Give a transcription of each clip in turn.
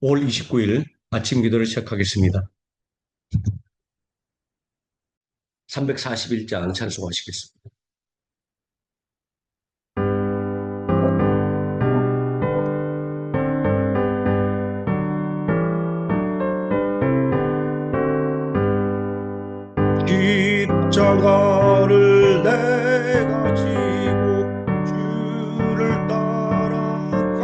5월 29일 아침 기도를 시작하겠습니다. 341장 찬송하시겠습니다. 십자가를 내가 지고 주를 따라갑니다.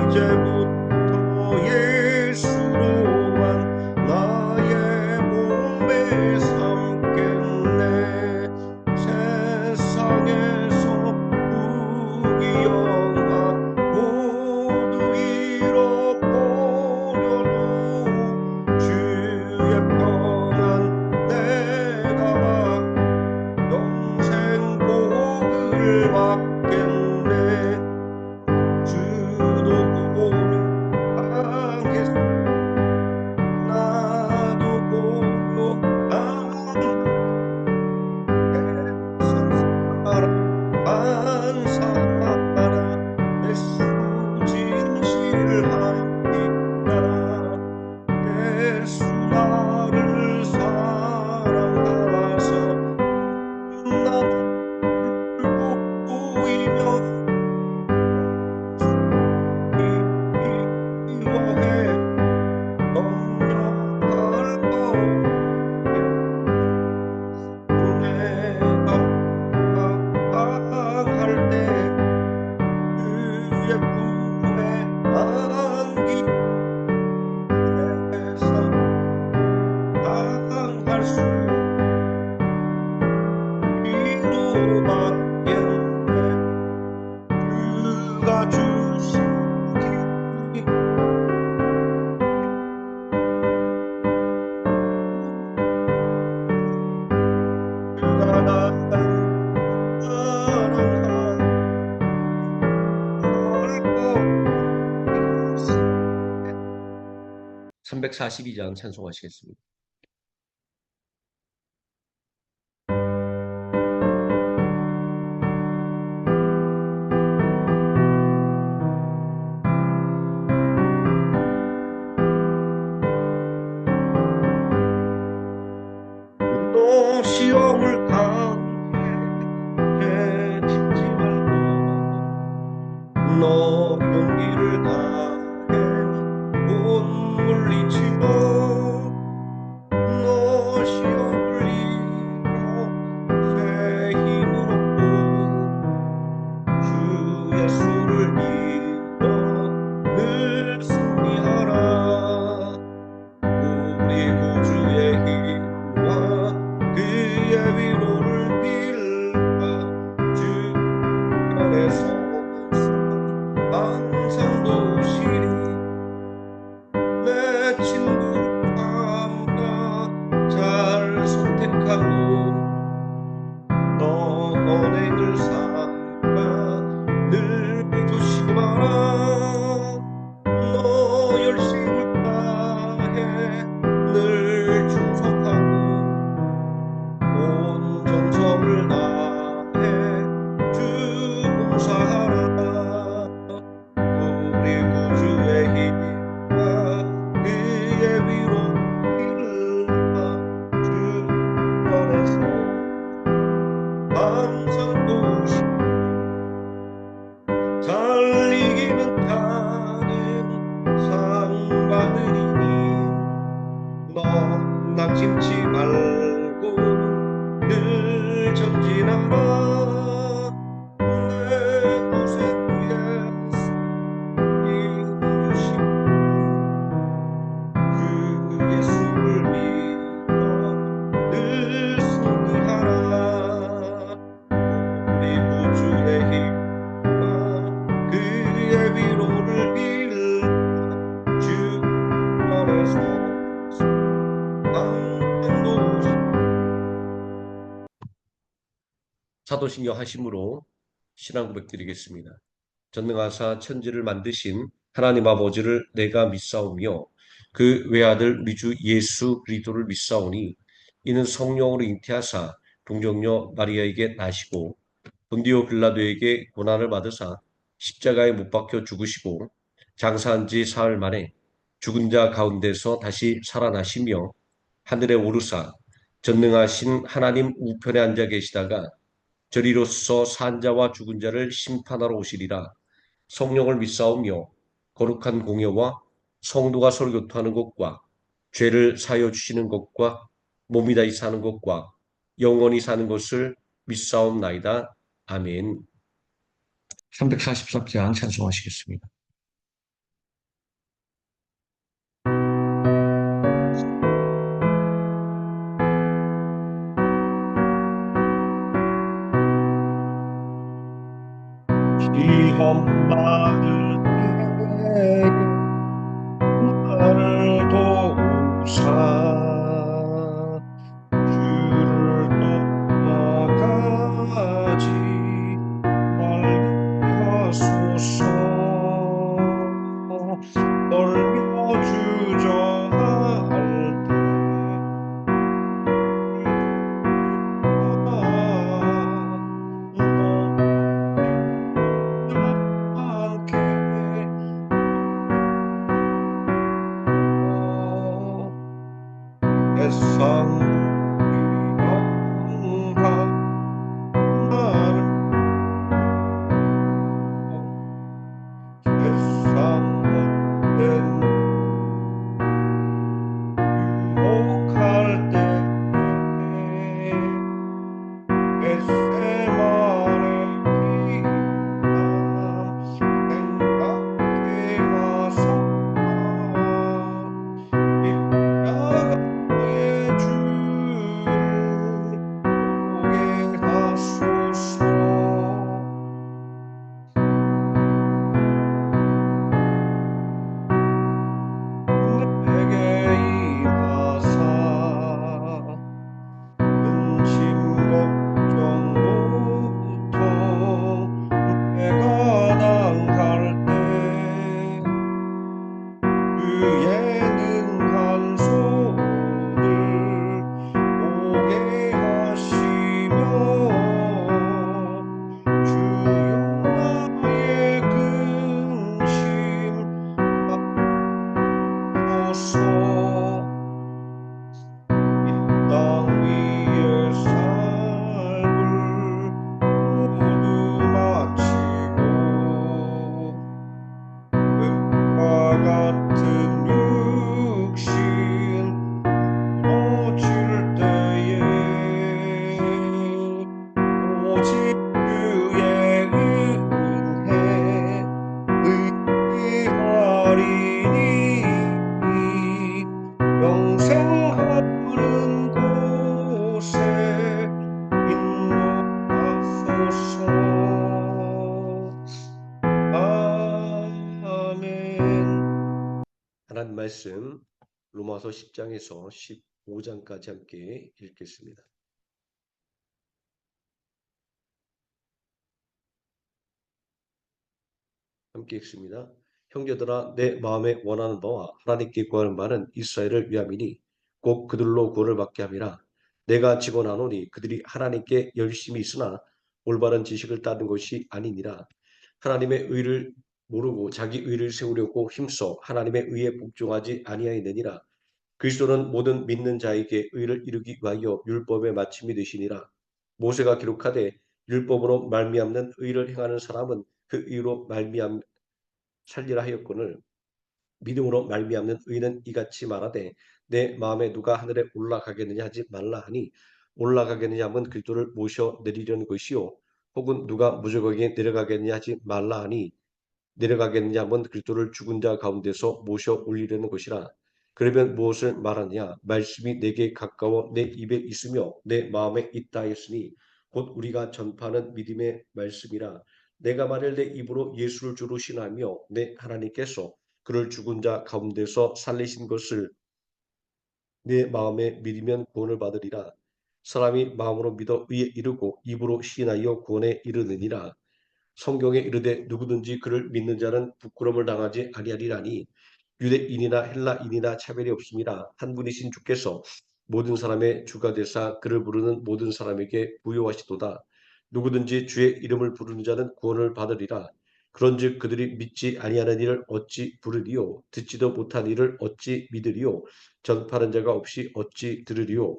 이제부터 예수로만 나의 몸에 삼겠네. 세상에서 부귀영화 모두 잃어버려도 주의 평안 내가 영생 복을 받겠네. 주도 고요하겠소. 나도 고요한 사랑 예수 진실합니다. 예수 나를 사랑하사 나를 보이며 이워해 넘겨갈 내가 방황할 때 그의 품에 안기에서 당할 수 위로받겠네. 그가 주신 길 342장 찬송하시겠습니다. 또 시험을 당해 지지 말고 너 용기를 다해 못 물리치고 너 시험을 이겨 새 힘을 얻고 주 예수를 믿어 늘 승리하라. 우리 구주의 힘과 그의 위로를 빌라. 주 안에서 항상 도우시리. 내 친구를 삼가 잘 선택하고 너 언행을 삼가 늘 조심하라. 너 열심을 다해 늘 충성하고 온 정성을 다해 주 봉사하라. 우리 구주의 힘과 그의 위로 빌라. 주 편에서 항상 도우시고 잘 이기는 자는 상 받으리니 너 낙심치 말고 늘 전진하라. 내 구세 예수 인주신 주 예수를 믿어 늘 승리하라. 우리 구주의 힘과 그의 위로를 빌라. 주 편에서 항상 도우시고 사도신경 하심으로 신앙 고백드리겠습니다. 전능하사 천지를 만드신 하나님 아버지를 내가 믿사오며 그 외아들 우리 주 예수 그리스도를 믿사오니 이는 성령으로 잉태하사 동정녀 마리아에게 나시고 본디오 빌라도에게 고난을 받으사 십자가에 못 박혀 죽으시고 장사한 지 사흘 만에 죽은 자 가운데서 다시 살아나시며 하늘에 오르사 전능하신 하나님 우편에 앉아 계시다가 저리로서 산자와 죽은 자를 심판하러 오시리라. 성령을 믿사오며 거룩한 공예와 성도가 서로 교통하는 것과 죄를 사여 주시는 것과 몸이 다시 사는 것과 영원히 사는 것을 믿사옵나이다. 아멘. 343장 찬송하시겠습니다. 시험 받을 때 나를 도우사 주를 떠나가지 말게 하소서. 떨며 주저할 때 너무 않게 세상 영한 나를 세상 못된 유혹할 때 뱃새만의 피함 생각해 하사 십자가의 주를 보게 하소서. 내게 임하사 근심 걱정 고통 내가 당할 때 그의 능한 손을 보게 하시며 주여 나의 근심 하소서. 땅 위의 삶을 모두 마치고 끝과 같은 육신 무너질 때에 오직 주의 은혜 의지하리니 영생 하는 곳에 인도하소서. 아멘. 하나님 말씀 로마서 10장에서 15장까지 함께 읽겠습니다. 함께 읽습니다. 형제들아 내 마음에 원하는 바와 하나님께 구하는 바는 이스라엘을 위함이니 곧 그들로 구원을 받게 함이라. 내가 직언하노니 그들이 하나님께 열심히 있으나 올바른 지식을 따른 것이 아니니라. 하나님의 의를 모르고 자기 의를 세우려고 힘써 하나님의 의에 복종하지 아니하였느니라. 그리스도는 모든 믿는 자에게 의를 이루기 위하여 율법의 마침이 되시니라. 모세가 기록하되 율법으로 말미암는 의를 행하는 사람은 그 의로 말미암 살리라 하였거늘 믿음으로 말미암는 의는 이같이 말하되 내 마음에 누가 하늘에 올라가겠느냐 하지 말라 하니 올라가겠느냐 하면 그리스도를 모셔 내리려는 것이요 혹은 누가 무저거기에 내려가겠느냐 하지 말라 하니 내려가겠느냐 하면 그리스도를 죽은 자 가운데서 모셔 올리려는 것이라. 그러면 무엇을 말하느냐 말씀이 내게 가까워 내 입에 있으며 내 마음에 있다 했으니 곧 우리가 전파하는 믿음의 말씀이라. 내가 만일 내 입으로 예수를 주로 신하며 내 하나님께서 그를 죽은 자 가운데서 살리신 것을 내 마음에 믿으면 구원을 받으리라. 사람이 마음으로 믿어 의에 이르고 입으로 시인하여 구원에 이르느니라. 성경에 이르되 누구든지 그를 믿는 자는 부끄러움을 당하지 아니하리라니 유대인이나 헬라인이나 차별이 없습니다. 한 분이신 주께서 모든 사람의 주가 되사 그를 부르는 모든 사람에게 부요하시도다. 누구든지 주의 이름을 부르는 자는 구원을 받으리라. 그런즉 그들이 믿지 아니하는 이를 어찌 부르리요? 듣지도 못한 이를 어찌 믿으리요? 전파하는 자가 없이 어찌 들으리요?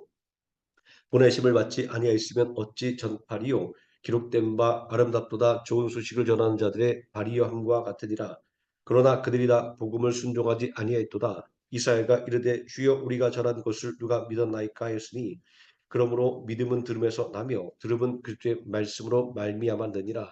보내심을 받지 아니하였으면 어찌 전파리요? 기록된 바 아름답도다 좋은 소식을 전하는 자들의 발이여함과 같으니라. 그러나 그들이 다 복음을 순종하지 아니하였도다. 이사야가 이르되 주여 우리가 전한 것을 누가 믿었나이까 하였으니 그러므로 믿음은 들음에서 나며 들음은 그리스도의 말씀으로 말미암았느니라.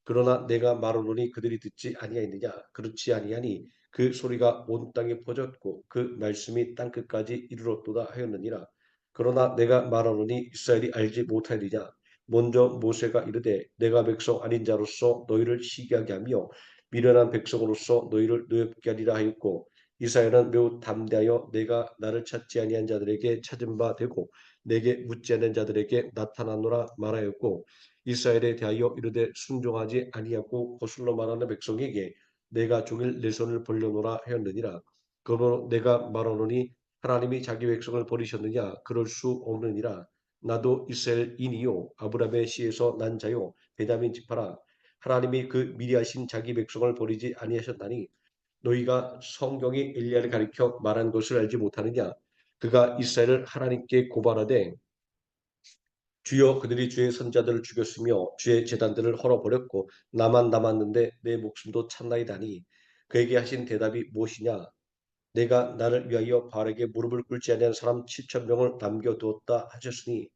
그러나 내가 말하노니 그들이 듣지 아니하였느냐? 그렇지 아니하니 그 소리가 온 땅에 퍼졌고 그 말씀이 땅끝까지 이르렀도다 하였느니라. 그러나 내가 말하노니 이스라엘이 알지 못하리냐? 먼저 모세가 이르되 내가 백성 아닌 자로서 너희를 시기하게 하며 미련한 백성으로서 너희를 노엽게 하리라 하였고 이스라엘은 매우 담대하여 내가 나를 찾지 아니한 자들에게 찾은 바 되고 내게 묻지 않은 자들에게 나타나노라 말하였고 이스라엘에 대하여 이르되 순종하지 아니하고 거슬러 말하는 백성에게 내가 종일 내 손을 벌려노라 하였느니라. 그러므로 내가 말하노니 하나님이 자기 백성을 버리셨느냐? 그럴 수 없느니라. 나도 이스라엘인이요 아브라함의 씨에서 난 자요 베냐민 지파라. 하나님이 그 미리하신 자기 백성을 버리지 아니하셨나니 너희가 성경이 엘리야를 가리켜 말한 것을 알지 못하느냐? 그가 이스라엘을 하나님께 고발하되 주여 그들이 주의 선자들을 죽였으며 주의 제단들을 헐어버렸고 나만 남았는데 내 목숨도 참나이다니 그에게 하신 대답이 무엇이냐 내가 나를 위하여 바알에게 무릎을 꿇지 아니한 사람 7천 명을 남겨두었다 하셨으니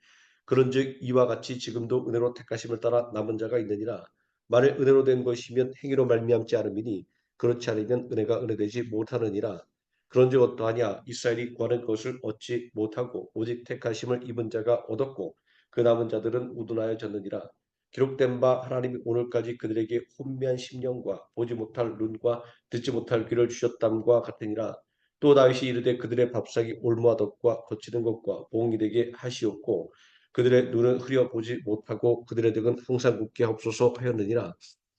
그런즉 이와 같이 지금도 은혜로 택하심을 따라 남은 자가 있느니라 만일 은혜로 된 것이면 행위로 말미암지 않음이니 그렇지 않으면 은혜가 은혜되지 못하느니라 그런즉 어떠하냐 이스라엘이 구하는 것을 얻지 못하고 오직 택하심을 입은 자가 얻었고 그 남은 자들은 우둔하여졌느니라 기록된 바 하나님이 오늘까지 그들에게 혼미한 심령과 보지 못할 눈과 듣지 못할 귀를 주셨담과 같으니라 또 다윗이 이르되 그들의 밥상이 올무화덕과 거치는 것과 봉이 되게 하시옵고 그들의 눈은 흐려 보지 못하고 그들의 등은 항상 굳게 하옵소서 하였느니라.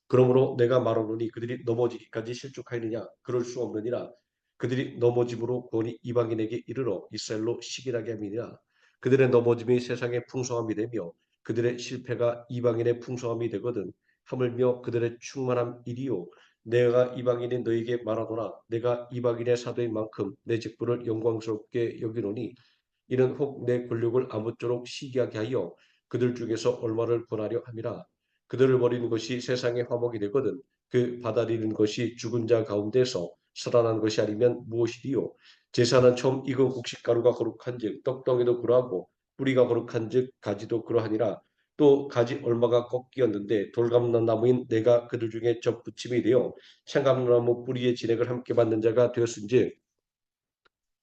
그러므로 내가 말하노니 그들이 넘어지기까지 실족하였느냐 그럴 수 없느니라. 그들이 넘어짐으로 구원이 이방인에게 이르러 이스라엘로 시기나게 함이니라. 그들의 넘어짐이 세상의 풍성함이 되며 그들의 실패가 이방인의 풍성함이 되거든 하물며 그들의 충만함 이리요 내가 이방인인 너에게 말하노라 내가 이방인의 사도인 만큼 내 직분을 영광스럽게 여기노니 이는 혹 내 권력을 아무쪼록 시기하게 하여 그들 중에서 얼마를 권하려 함이라 그들을 버리는 것이 세상의 화목이 되거든 그 받아들이는 것이 죽은 자 가운데서 살아난 것이 아니면 무엇이리요 제사는 처음 익은 곡식가루가 거룩한즉 떡덩이도 그러하고 뿌리가 거룩한즉 가지도 그러하니라 또 가지 얼마가 꺾이었는데 돌감난 나무인 내가 그들 중에 접붙임이 되어 생감나무 뿌리의 진액을 함께 받는 자가 되었은즉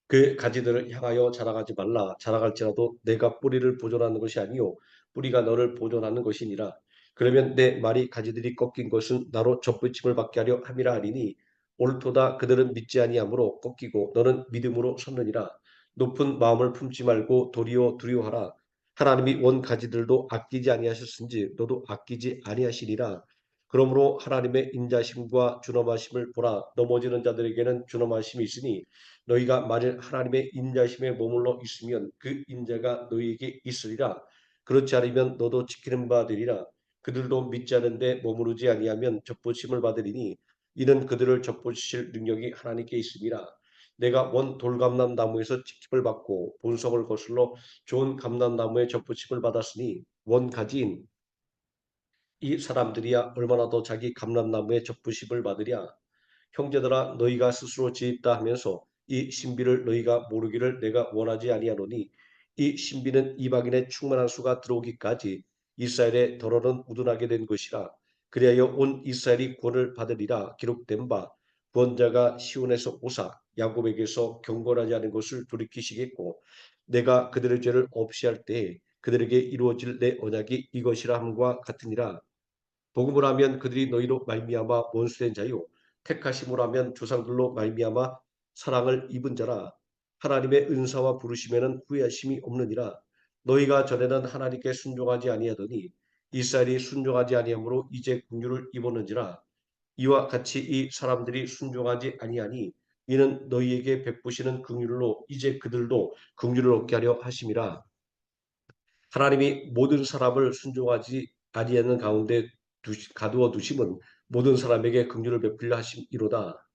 그 가지들을 향하여 자라가지 말라. 자라갈지라도 내가 뿌리를 보존하는 것이 아니요 뿌리가 너를 보존하는 것이니라. 그러면 내 말이 가지들이 꺾인 것은 나로 접붙임을 받게 하려 함이라 하리니 옳도다 그들은 믿지 아니하므로 꺾이고 너는 믿음으로 섰느니라. 높은 마음을 품지 말고 도리어 두려워하라. 하나님이 원 가지들도 아끼지 아니하셨은지 너도 아끼지 아니하시리라. 그러므로 하나님의 인자심과 준엄하심을 보라. 넘어지는 자들에게는 준엄하심이 있으니 너희가 만일 하나님의 인자심에 머물러 있으면 그 인자가 너희에게 있으리라. 그렇지 않으면 너도 지키는 바 되리라. 그들도 믿지 않은데 머무르지 아니하면 접붙임을 받으리니 이는 그들을 접붙이실 능력이 하나님께 있음이라. 내가 원 돌감람 나무에서 직집을 받고 본성을 거슬러 좋은 감람나무에 접붙임을 받았으니 원 가지인 이 사람들이야 얼마나 더 자기 감람나무에 접붙임을 받으랴. 형제들아 너희가 스스로 지었다 하면서 이 신비를 너희가 모르기를 내가 원하지 아니하노니 이 신비는 이방인의 충만한 수가 들어오기까지 이스라엘의 덜어는 우둔하게 된 것이라 그리하여 온 이스라엘이 구원을 받으리라 기록된 바 구원자가 시온에서 오사 야곱에게서 경건하지 않은 것을 돌이키시겠고 내가 그들의 죄를 없이 할 때에 그들에게 이루어질 내 언약이 이것이라 함과 같으니라 복음을 하면 그들이 너희로 말미암아 원수된 자요 택하심으로 하면 조상들로 말미암아 사랑을 입은 자라 하나님의 은사와 부르심에는 후회하심이 없느니라 너희가 전에는 하나님께 순종하지 아니하더니 이스라엘이 순종하지 아니하므로 이제 긍휼을 입었는지라. 이와 같이 이 사람들이 순종하지 아니하니 이는 너희에게 베푸시는 긍휼로 이제 그들도 긍휼을 얻게 하려 하심이라. 하나님이 모든 사람을 순종하지 아니하는 가운데 가두어 두심은 모든 사람에게 긍휼을 베풀려 하심이로다.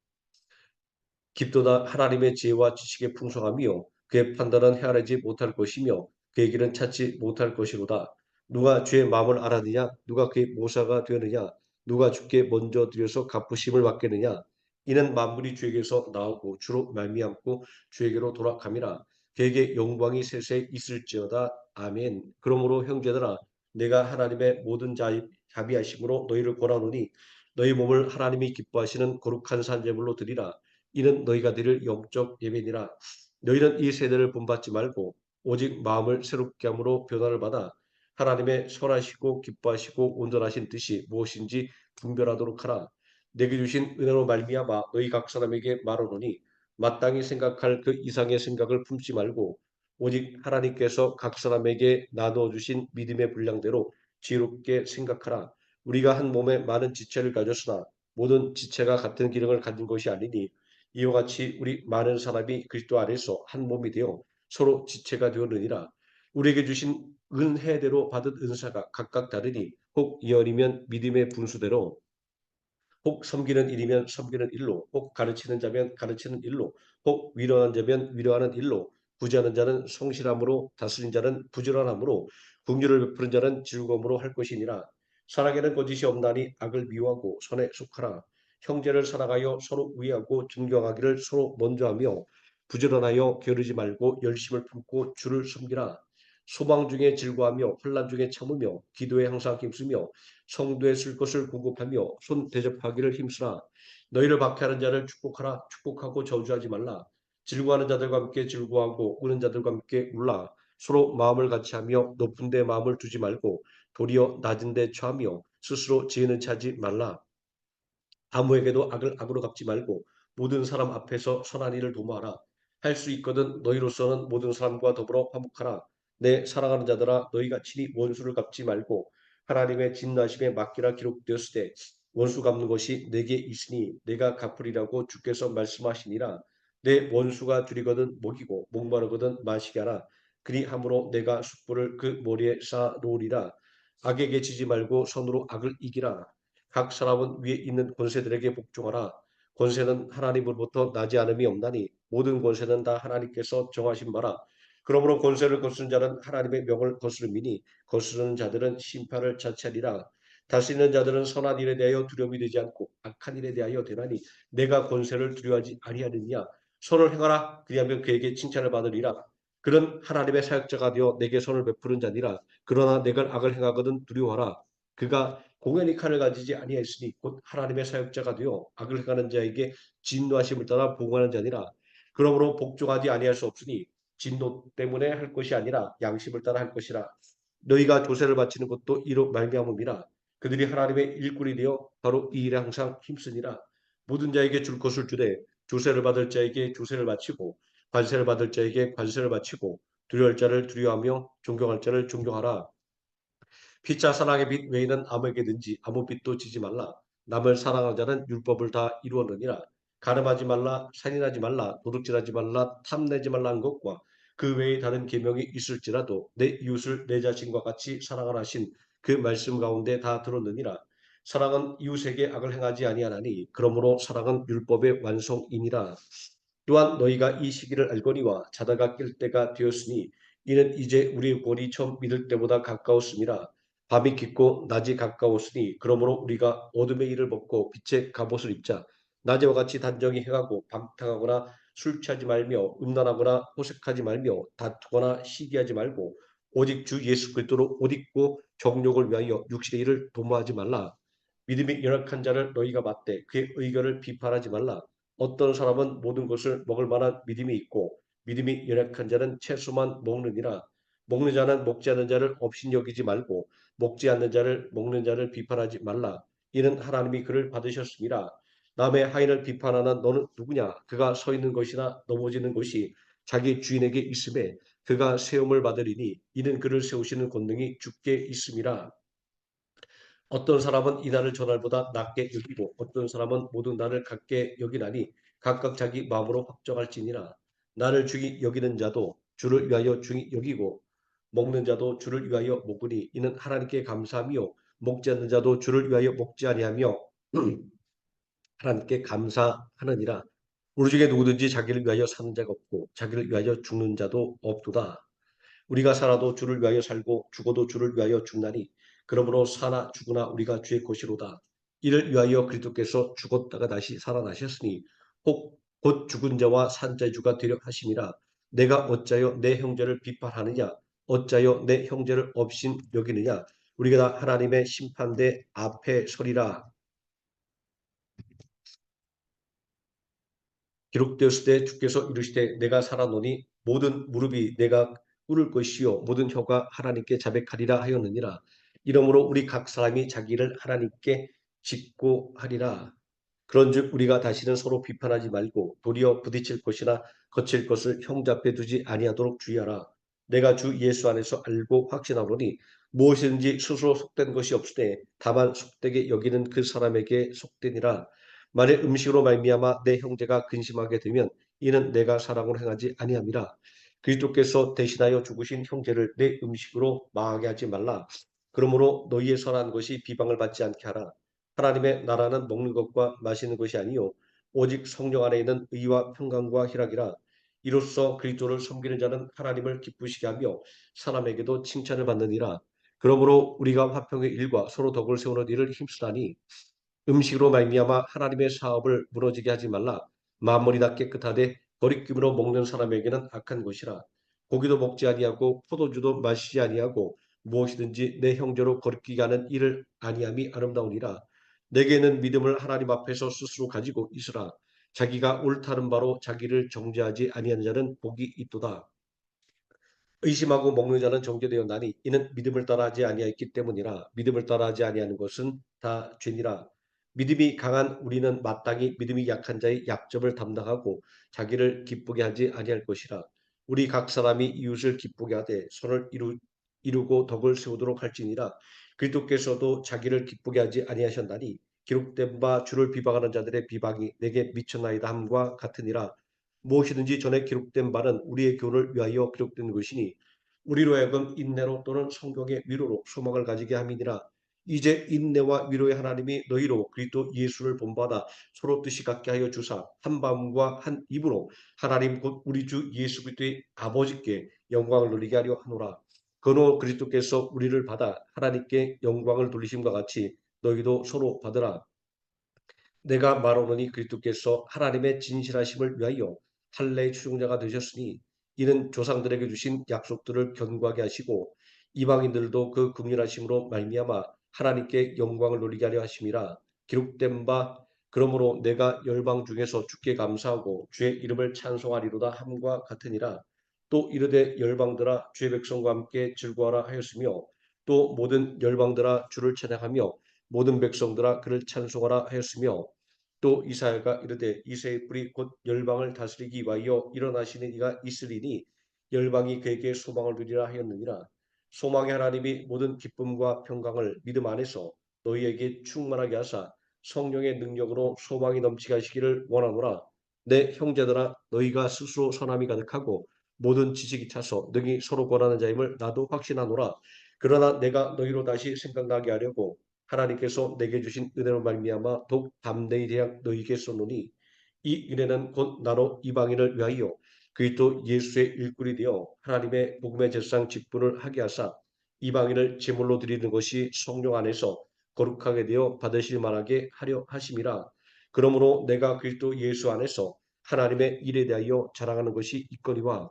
깊도다 하나님의 지혜와 지식의 풍성함이요 그의 판단은 헤아리지 못할 것이며 그의 길은 찾지 못할 것이로다. 누가 주의 마음을 알았느냐? 누가 그의 모사가 되었느냐? 누가 주께 먼저 드려서 갚으심을 받겠느냐? 이는 만물이 주에게서 나오고 주로 말미암고 주에게로 돌아감이라. 그에게 영광이 세세 있을지어다. 아멘. 그러므로 형제들아 내가 하나님의 모든 자비하심으로 너희를 권하노니 너희 몸을 하나님이 기뻐하시는 거룩한 산제물로 드리라. 이는 너희가 드릴 영적 예배니라. 너희는 이 세대를 본받지 말고 오직 마음을 새롭게 함으로 변화를 받아 하나님의 선하시고 기뻐하시고 온전하신 뜻이 무엇인지 분별하도록 하라. 내게 주신 은혜로 말미암아 너희 각 사람에게 말하노니 마땅히 생각할 그 이상의 생각을 품지 말고 오직 하나님께서 각 사람에게 나누어 주신 믿음의 분량대로 지혜롭게 생각하라. 우리가 한 몸에 많은 지체를 가졌으나 모든 지체가 같은 기능을 가진 것이 아니니 이와 같이 우리 많은 사람이 그리스도 안에서 한 몸이 되어 서로 지체가 되었느니라. 우리에게 주신 은혜대로 받은 은사가 각각 다르니 혹 예언이면 믿음의 분수대로, 혹 섬기는 일이면 섬기는 일로, 혹 가르치는 자면 가르치는 일로, 혹 위로하는 자면 위로하는 일로, 구제하는 자는 성실함으로, 다스린 자는 부지런함으로, 긍휼을 베푸는 자는 즐거움으로 할 것이니라. 사랑에는 거짓이 없나니 악을 미워하고 선에 속하라. 형제를 사랑하여 서로 우애하고 존경하기를 서로 먼저 하며 부지런하여 게으르지 말고 열심을 품고 주를 섬기라. 소망 중에 즐거워하며 환난 중에 참으며 기도에 항상 힘쓰며 성도에 쓸 것을 공급하며 손 대접하기를 힘쓰라. 너희를 박해하는 자를 축복하라. 축복하고 저주하지 말라. 즐거워하는 자들과 함께 즐거워하고 우는 자들과 함께 울라. 서로 마음을 같이 하며 높은 데 마음을 두지 말고 도리어 낮은 데 처하며 스스로 지혜는 차지 말라. 아무에게도 악을 악으로 갚지 말고 모든 사람 앞에서 선한 일을 도모하라. 할 수 있거든 너희로서는 모든 사람과 더불어 화목하라. 내 사랑하는 자들아 너희가 친히 원수를 갚지 말고 하나님의 진노하심에 맡기라 기록되었으되 원수 갚는 것이 내게 있으니 내가 갚으리라고 주께서 말씀하시니라. 내 원수가 줄이거든 먹이고 목마르거든 마시게 하라. 그리함으로 내가 숯불을 그 머리에 쌓아 놓으리라. 악에게 지지 말고 선으로 악을 이기라. 각 사람은 위에 있는 권세들에게 복종하라. 권세는 하나님으로부터 나지 않음이 없나니 모든 권세는 다 하나님께서 정하신 바라. 그러므로 권세를 거스른 자는 하나님의 명을 거스름이니 거스르는 자들은 심판을 자체하리라. 다스리는 자들은 선한 일에 대하여 두려움이 되지 않고 악한 일에 대하여 되나니 내가 권세를 두려워하지 아니하느냐. 선을 행하라. 그리하면 그에게 칭찬을 받으리라. 그는 하나님의 사역자가 되어 내게 선을 베푸는 자니라. 그러나 내가 악을 행하거든 두려워하라. 그가 공연히 칼을 가지지 아니하였으니 곧 하나님의 사역자가 되어 악을 행하는 자에게 진노하심을 따라 보응하는 자니라. 그러므로 복종하지 아니할 수 없으니 진노 때문에 할 것이 아니라 양심을 따라 할 것이라. 너희가 조세를 바치는 것도 이로 말미암음이라. 그들이 하나님의 일꾼이 되어 바로 이 일에 항상 힘쓰니라. 모든 자에게 줄 것을 주되 조세를 받을 자에게 조세를 바치고 관세를 받을 자에게 관세를 바치고 두려워할 자를 두려워하며 존경할 자를 존경하라. 피차 사랑의 빛 외에는 아무에게든지 아무 빛도 지지 말라. 남을 사랑하는 자는 율법을 다 이루었느니라. 가늠하지 말라, 살인하지 말라, 도둑질하지 말라, 탐내지 말라는 것과 그 외에 다른 계명이 있을지라도 내 이웃을 내 자신과 같이 사랑하라 하신 그 말씀 가운데 다 들었느니라. 사랑은 이웃에게 악을 행하지 아니하나니 그러므로 사랑은 율법의 완성이니라. 또한 너희가 이 시기를 알거니와 자다가 깰 때가 되었으니 이는 이제 우리의 구원이 처음 믿을 때보다 가까웠음이라. 밤이 깊고 낮이 가까웠으니 그러므로 우리가 어둠의 일을 벗고 빛의 갑옷을 입자. 낮에와 같이 단정히 행하고 방탕하거나 술 취하지 말며 음란하거나 호색하지 말며 다투거나 시기하지 말고 오직 주 예수 그리스도로 옷 입고 정욕을 위하여 육신의 일을 도모하지 말라. 믿음이 연약한 자를 너희가 맞대 그의 의견을 비판하지 말라. 어떤 사람은 모든 것을 먹을 만한 믿음이 있고 믿음이 연약한 자는 채소만 먹느니라. 먹는 자는 먹지 않는 자를 업신여기지 말고 먹지 않는 자를 먹는 자를 비판하지 말라. 이는 하나님이 그를 받으셨습니다. 남의 하인을 비판하는 너는 누구냐? 그가 서 있는 것이나 넘어지는 것이 자기 주인에게 있음에 그가 세움을 받으리니 이는 그를 세우시는 권능이 주께 있음이라. 어떤 사람은 이날을 저날보다 낮게 여기고 어떤 사람은 모든 날을 같게 여기나니 각각 자기 마음으로 확정할지니라. 나를 중히 여기는 자도 주를 위하여 중히 여기고 먹는 자도 주를 위하여 먹으니 이는 하나님께 감사하며 먹지 않는 자도 주를 위하여 먹지 아니하며 하나님께 감사하느니라. 우리 중에 누구든지 자기를 위하여 사는 자가 없고 자기를 위하여 죽는 자도 없도다. 우리가 살아도 주를 위하여 살고 죽어도 주를 위하여 죽나니 그러므로 사나 죽으나 우리가 주의 것이로다. 이를 위하여 그리스도께서 죽었다가 다시 살아나셨으니 곧 죽은 자와 산 자의 주가 되려 하심이라. 내가 어찌하여 내 형제를 비판하느냐 어찌하여 내 형제를 업신 여기느냐. 우리가 다 하나님의 심판대 앞에 서리라. 기록되었을 때 주께서 이르시되 내가 살아노니 모든 무릎이 내가 꿇을 것이요 모든 혀가 하나님께 자백하리라 하였느니라. 이러므로 우리 각 사람이 자기를 하나님께 직고하리라. 그런즉 우리가 다시는 서로 비판하지 말고 도리어 부딪힐 것이나 거칠 것을 형제 앞에 두지 아니하도록 주의하라. 내가 주 예수 안에서 알고 확신하노니 무엇이든지 스스로 속된 것이 없으되 다만 속되게 여기는 그 사람에게 속되니라. 만일 음식으로 말미암아 내 형제가 근심하게 되면 이는 내가 사랑으로 행하지 아니함이라. 그리스도께서 대신하여 죽으신 형제를 내 음식으로 망하게 하지 말라. 그러므로 너희의 선한 것이 비방을 받지 않게 하라. 하나님의 나라는 먹는 것과 마시는 것이 아니요 오직 성령 안에 있는 의와 평강과 희락이라. 이로써 그리스도를 섬기는 자는 하나님을 기쁘시게 하며 사람에게도 칭찬을 받느니라. 그러므로 우리가 화평의 일과 서로 덕을 세우는 일을 힘쓰다니 음식으로 말미암아 하나님의 사업을 무너지게 하지 말라. 만물이 다 깨끗하되 거리낌으로 먹는 사람에게는 악한 것이라. 고기도 먹지 아니하고 포도주도 마시지 아니하고 무엇이든지 내 형제로 거리끼게 하는 일을 아니함이 아름다우니라. 내게는 믿음을 하나님 앞에서 스스로 가지고 있으라. 자기가 옳다는 바로 자기를 정죄하지 아니하는 자는 복이 있도다. 의심하고 먹는 자는 정죄되었나니 이는 믿음을 따라하지 아니하였기 때문이라. 믿음을 따라하지 아니하는 것은 다 죄니라. 믿음이 강한 우리는 마땅히 믿음이 약한 자의 약점을 담당하고 자기를 기쁘게 하지 아니할 것이라. 우리 각 사람이 이웃을 기쁘게 하되 선을 이루고 덕을 세우도록 할지니라. 그리스도께서도 자기를 기쁘게 하지 아니하셨나니 기록된 바 주를 비방하는 자들의 비방이 내게 미쳤나이다 함과 같으니라. 무엇이든지 전에 기록된 바는 우리의 교훈을 위하여 기록된 것이니 우리로 하여금 인내로 또는 성경의 위로로 소망을 가지게 함이니라. 이제 인내와 위로의 하나님이 너희로 그리스도 예수를 본받아 서로 뜻이 같게 하여 주사 한 마음과 한 입으로 하나님 곧 우리 주 예수 그리스도의 아버지께 영광을 돌리게 하려 하노라. 그노 그리스도께서 우리를 받아 하나님께 영광을 돌리심과 같이 너희도 서로 받으라. 내가 말하노니 그리스도께서 하나님의 진실하심을 위하여 할례의 추종자가 되셨으니 이는 조상들에게 주신 약속들을 견고하게 하시고 이방인들도 그 긍휼하심으로 말미암아 하나님께 영광을 돌리게 하려 하심이라. 기록된 바 그러므로 내가 열방 중에서 주께 감사하고 주의 이름을 찬송하리로다 함과 같으니라. 또 이르되 열방들아 주의 백성과 함께 즐거워하라 하였으며 또 모든 열방들아 주를 찬양하며 모든 백성들아 그를 찬송하라 하였으며 또 이사야가 이르되 이새의 뿔이 곧 열방을 다스리기 위하여 일어나시는 이가 있으리니 열방이 그에게 소망을 두리라 하였느니라. 소망의 하나님이 모든 기쁨과 평강을 믿음 안에서 너희에게 충만하게 하사 성령의 능력으로 소망이 넘치게 하시기를 원하노라. 내 형제들아 너희가 스스로 선함이 가득하고 모든 지식이 차서 능히 서로 권하는 자임을 나도 확신하노라. 그러나 내가 너희로 다시 생각나게 하려고 하나님께서 내게 주신 은혜로 말미암아 더욱 담대히 대학 너희에게 쏘노니 이 은혜는 곧 나로 이방인을 위하여 그리스도 예수의 일꾼이 되어 하나님의 복음의 제사장 직분을 하게 하사 이방인을 제물로 드리는 것이 성령 안에서 거룩하게 되어 받으실 만하게 하려 하심이라. 그러므로 내가 그리스도 예수 안에서 하나님의 일에 대하여 자랑하는 것이 있거니와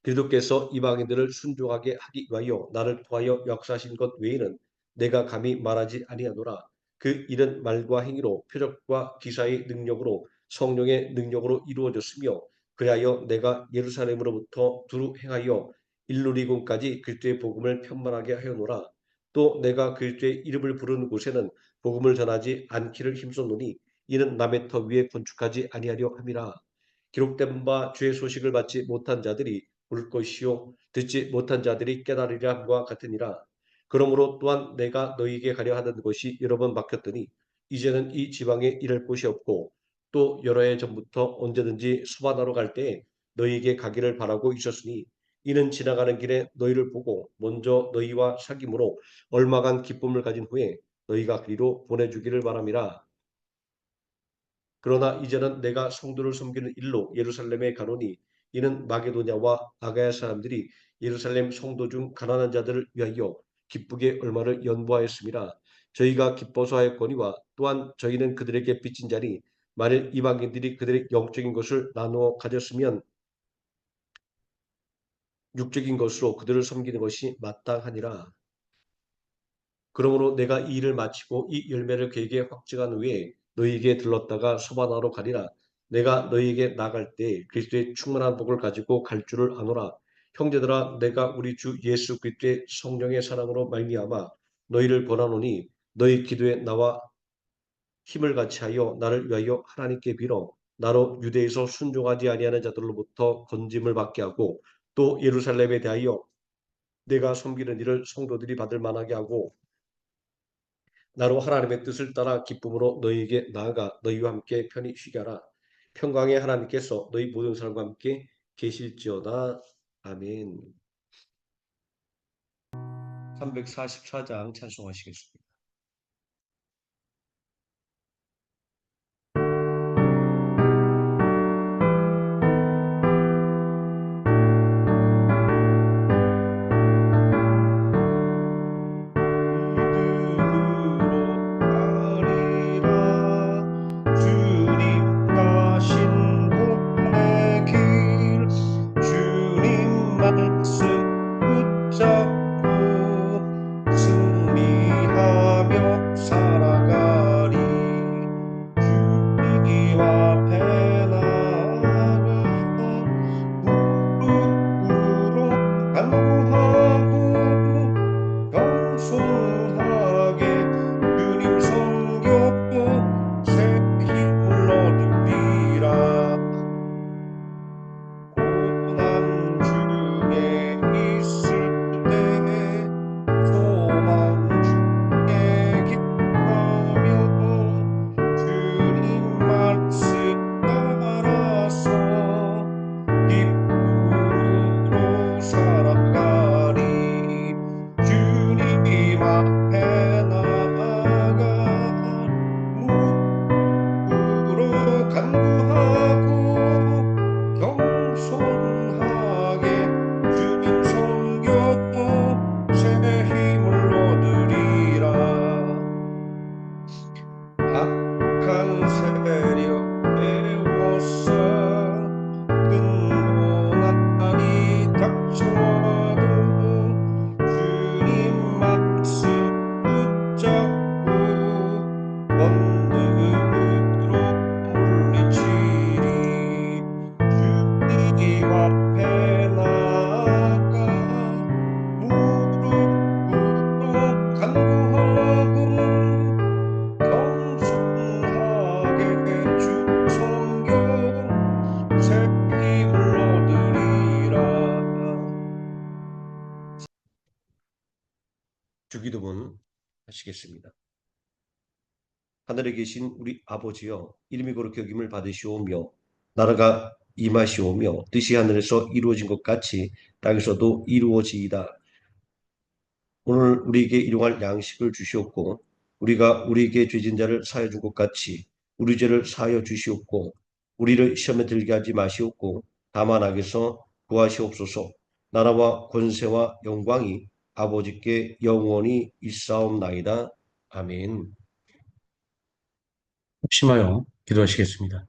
그리스도께서 이방인들을 순종하게 하기 위하여 나를 통하여 역사하신 것 외에는 내가 감히 말하지 아니하노라. 그 일은 말과 행위로 표적과 기사의 능력으로 성령의 능력으로 이루어졌으며 그리하여 내가 예루살렘으로부터 두루 행하여 일루리곤까지 그리스도의 복음을 편만하게 하여노라. 또 내가 그리스도의 이름을 부르는 곳에는 복음을 전하지 않기를 힘썼노니 이는 남의 터 위에 건축하지 아니하려 함이라. 기록된 바 주의 소식을 받지 못한 자들이 울 것이요 듣지 못한 자들이 깨달으리라 함과 같으니라. 그러므로 또한 내가 너희에게 가려 하던 것이 여러 번 막혔더니 이제는 이 지방에 이를 곳이 없고 또 여러 해 전부터 언제든지 수바나로 갈 때에 너희에게 가기를 바라고 있었으니 이는 지나가는 길에 너희를 보고 먼저 너희와 사귐으로 얼마간 기쁨을 가진 후에 너희가 그리로 보내주기를 바람이라. 그러나 이제는 내가 성도를 섬기는 일로 예루살렘에 가노니 이는 마게도냐와 아가야 사람들이 예루살렘 성도 중 가난한 자들을 위하여 기쁘게 얼마를 연보하였습니다. 저희가 기뻐서 하였거니와 또한 저희는 그들에게 빚진 자니 만일 이방인들이 그들의 영적인 것을 나누어 가졌으면 육적인 것으로 그들을 섬기는 것이 마땅하니라. 그러므로 내가 이 일을 마치고 이 열매를 그에게 확증한 후에 너희에게 들렀다가 소바나로 가리라. 내가 너희에게 나갈 때 그리스도의 충만한 복을 가지고 갈 줄을 아노라. 형제들아, 내가 우리 주 예수 그리스도의 성령의 사랑으로 말미암아 너희를 권하노니 너희 기도에 나와 힘을 같이 하여 나를 위하여 하나님께 빌어 나로 유대에서 순종하지 아니하는 자들로부터 건짐을 받게 하고 또 예루살렘에 대하여 내가 섬기는 일을 성도들이 받을 만하게 하고 나로 하나님의 뜻을 따라 기쁨으로 너희에게 나아가 너희와 함께 편히 쉬게 하라. 평강의 하나님께서 너희 모든 사람과 함께 계실지어다. 아멘. 344장 찬송하시겠습니다. 믿음으로 가리라 주님 가신 복의 길 주님 말씀 붙잡고 승리하며 살아가리 주님 앞에 나가 무릎 꿇어 간구하고 겸손하게 주님 섬겨 새 힘을 얻으리라. 고난 중에 있을 때 소망 중에 기뻐하며 주님 말씀 따라서 기쁨으로 살아가리. 주님 앞에 나아가 무릎 간구하고 겸손하게 주님 섬겨 새 힘을 얻으리라. 악한 세력에 워싸 근고난이 닥쳐와도 주님 말씀 붙잡고 권능으로 물리치리. 주님 앞에 나아가 무릎 꿇어 간구하고 겸손하게 주 섬겨 새 힘을 얻으리라. 주기도문 하시겠습니다. 하늘에 계신 우리 아버지여, 이름이 거룩히 여김을 받으시오며 나라가 임하시오며 뜻이 하늘에서 이루어진 것 같이 땅에서도 이루어지이다. 오늘 우리에게 일용할 양식을 주시옵고 우리가 우리에게 죄진 자를 사하여 준 것 같이 우리 죄를 사하여 주시옵고 우리를 시험에 들게 하지 마시옵고 다만 악에서 구하시옵소서. 나라와 권세와 영광이 아버지께 영원히 있사옵나이다. 아멘. 심하여 기도하시겠습니다.